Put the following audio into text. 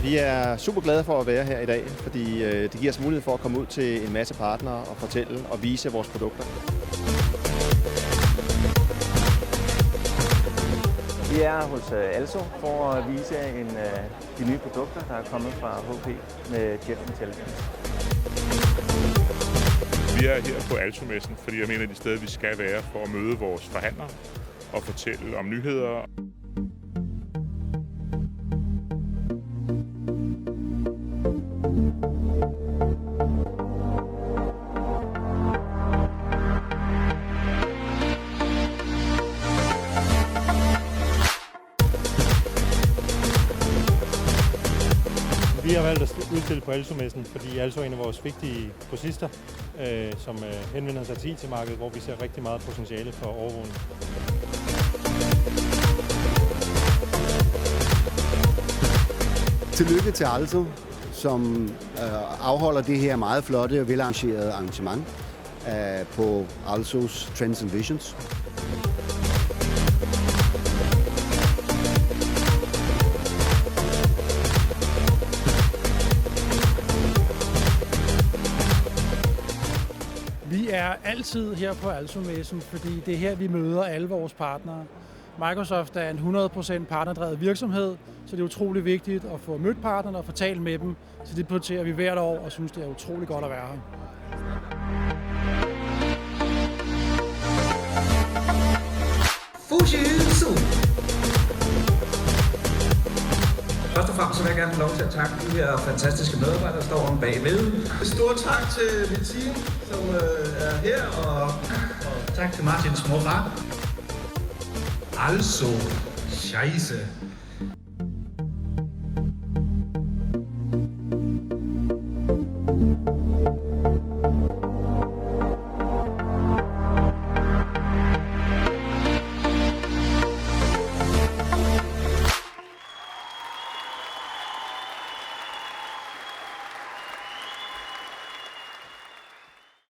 Vi er super glade for at være her i dag, fordi det giver os mulighed for at komme ud til en masse partnere og fortælle og vise vores produkter. Vi er hos Also for at vise de nye produkter, der er kommet fra HP med Jet Intelligence. Vi er her på Also-messen, fordi jeg mener, at de steder, vi skal være for at møde vores forhandlere og fortælle om nyheder. Vi har valgt at udstille på Also-messen, fordi Also er en af vores vigtige grossister, som henvender sig til IT-markedet, hvor vi ser rigtig meget potentiale for overvågning. Tillykke til Also, som afholder det her meget flotte og velarrangerede arrangement på Alsos Trends and Visions. Vi er altid her på Also-messen, fordi det er her, vi møder alle vores partnere. Microsoft er en 100% partnerdrevet virksomhed, så det er utrolig vigtigt at få mødt partnerne og få talt med dem. Så det prioriterer vi hvert år og synes, det er utrolig godt at være her. Fujitsu. Først og fremmest så vil jeg gerne få lov til at takke de her fantastiske medarbejdere, der står om bagved. Stor tak til mit team, som er her, og tak til Martins mor. Altså, scheisse.